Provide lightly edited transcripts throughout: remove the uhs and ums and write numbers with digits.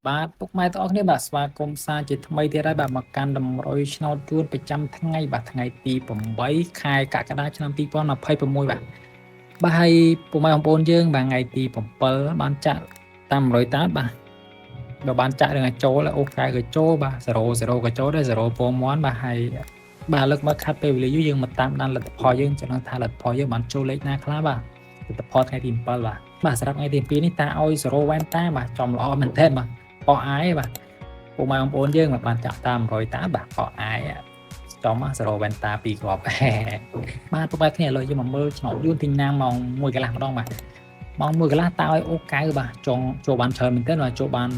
បាទពុកម៉ែទាំងអស់គ្នាបាទស្វាគមន៍សាជាថ្មីទៀតហើយបាទមកកាន់តម្រុយឆ្នោតជួនប្រចាំថ្ងៃបាទថ្ងៃទី8ខែកក្កដាឆ្នាំ2026បាទហើយពុកម៉ែបងប្អូនយើងបាទថ្ងៃទី7បានចាក់តាម100តាបាទបើបានចាក់រឿងចូលអូកែក៏ចូលបាទ00ក៏ចូលដែរ0ពងមន់បាទហើយបាទលើកមកខាត់ពេលវេលាយូរយើងមកតាមដានលទ្ធផលយើងចំណងថាលទ្ធផលយើងបានចូលលេខណាខ្លះបាទលទ្ធផលថ្ងៃទី7បាទសម្រាប់ថ្ងៃទី2នេះតាឲ្យ0វ៉ែនតាបាទចំល្អមែនទែនបាទប៉ោះអាយបាទពុកម៉ែបងប្អូនយើងបានចាក់តាម100តាបាទប៉ោះអាយចំ0វ៉ែនតា2គ្រាប់បាទពុកម៉ែគ្នាឥឡូវយើងមកមើលឆ្នោតយួនទីណាម៉ោង1កន្លះម្ដងបាទម៉ោង1កន្លះតាឲ្យអូកៅបាទចង់ចូលបានច្រើនមែនទែនបាទចូលបាន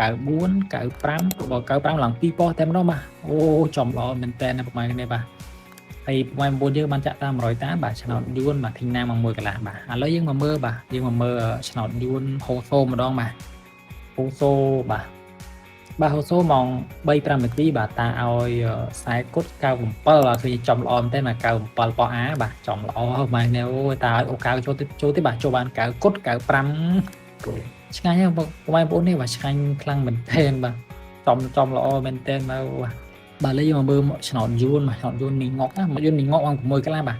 94 95បើ95ឡើង2ប៉ុស្តិ៍តែម្ដងបាទអូចំល្អមែនទែនណាពុកម៉ែគ្នាបាទហើយពុកម៉ែបងប្អូនយើងបានចាក់តាម100តាបាទឆ្នោតយួនបាទធីណាម៉ោង1កន្លះបាទឥឡូវយើងមកមើលបាទយើងមកមើលឆ្នោតយួនហូសូម្ដងបាទហូសូបាទហូសូម៉ោង3-5នាទីបាទតាឲ្យខ្សែគុត97បាទគឺចំល្អមែនទេណា97ប៉ោះអាបាទចំល្អម៉ែនេះអូតាឲ្យអូកៅចូលទេបាទចូលបាន9គុត95ឆ្ងាញ់ហ្នឹងបងប្អូននេះបាទឆ្ងាញ់ខ្លាំងមែនទែនបាទចំល្អមែនទែនបាទឥឡូវយើងមកមើលឆ្នោតយួនបាទឆ្នោតយួននីងុកណាយួននីងុកអង្គ6កន្លះបាទ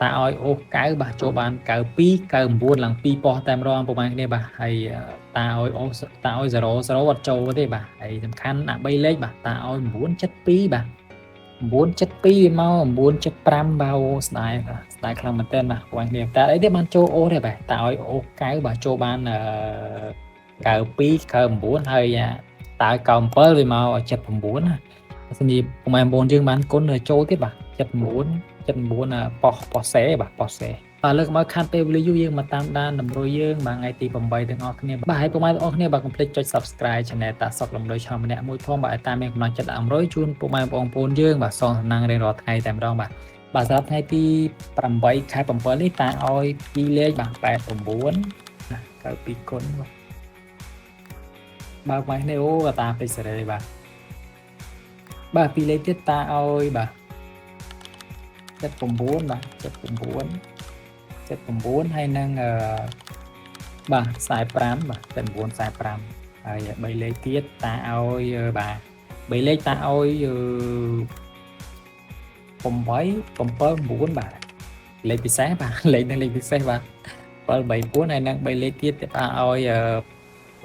តាឲ្យអូកៅបាទចូលបាន92 99ឡើង2ប៉ុស្តិ៍តែម្ដងពុកម៉ែគ្នាបាទហើយតាឲ្យ00អត់ចូលទេបាទហើយសំខាន់ដាក់3លេខបាទតាឲ្យ972បាទ972មក975បាទអូស្ដាយខ្លាំងមែនទែនបាទពុកម៉ែគ្នាតែអីទេបានចូលអូទេបាទតាឲ្យអូកៅបាទចូលបាន92 99ហើយតាឲ្យ97វាមក79ណាសម្រាប់ពុកម៉ែបងប្អូនយើងបានគុណចូលទៀតបាទ79ប៉ោះសេបាទប៉ោះសេបាទលើកមកខាត់ពេលវេលាយូរយើងមកតាមដានតម្រុយយើងបាទថ្ងៃទី8ទាំងអស់គ្នាបាទហើយពុកម៉ែបងប្អូនគ្នាបាទកុំភ្លេចចុច Subscribe Channel តាសុកលំដុយឆោម្នាក់មួយផងបាទឲ្យតាមមានកំណត់ចិត្តតម្រុយជូនពុកម៉ែបងប្អូនយើងបាទសងសំណាងរៀងរាល់ថ្ងៃតែម្ដងបាទសម្រាប់ថ្ងៃទី8ខែ7នេះតាឲ្យ2លេខបាទ89ណា92គុណបាទពុកម៉ែនេះអូតាពេជ្រសេរីបាទ2លេខទៀតតាឲ្យបាទ79បាទ79ហើយនឹងបាទ45បាទ7945ហើយ3លេខទៀតតាឲ្យបាទ3លេខតាឲ្យ879បាទលេខពិសេសបាទលេខនឹងលេខពិសេសបាទ734ហើយនឹង3លេខទៀតតាឲ្យ816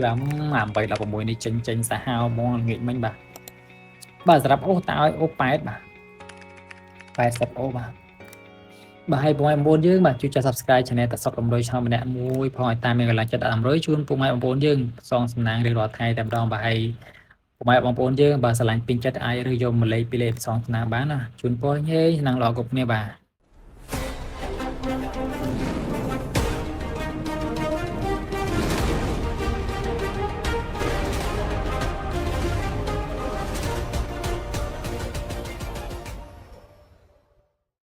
បាទ816នេះចេញសាហាវហ្មងងាកមិញបាទសម្រាប់អូតាឲ្យអូ8បាទ80អូបាទហើយពុកម៉ែបងប្អូនយើងបាទជួយចុច Subscribe Channel តាសុកលំដុយឆោម្នាក់មួយផងឲ្យតាមមានកន្លងចិត្តតម្រុយជូនពុកម៉ែបងប្អូនយើងសងសំណាងរៀងរាល់ថ្ងៃតែម្ដងបាទហើយពុកម៉ែបងប្អូនយើងបាទស្រឡាញ់ពេញចិត្តអាចឬយក1លេខ2លេខផ្សងស្នាបានណាជូនពរញ៉េឆ្នាំងល្អគ្រប់គ្នាបាទ